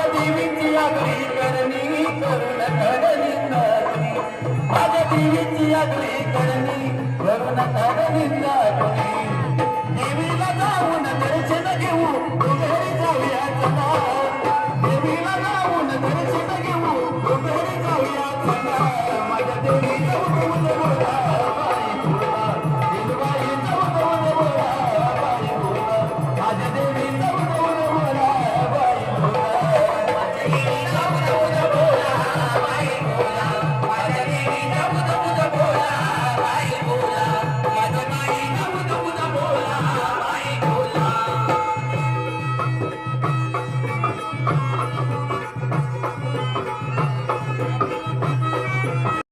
माझ्या देवीची आगरी करणी करुण कडनिंदा माझ्या देवीची आगरी करणी करुण कडनिंदा देवीला जाऊन दर्शन घेऊ घरी जाऊया चला देवीला जाऊन दर्शन घेऊ घरी जाऊया चला माझ्या देवीला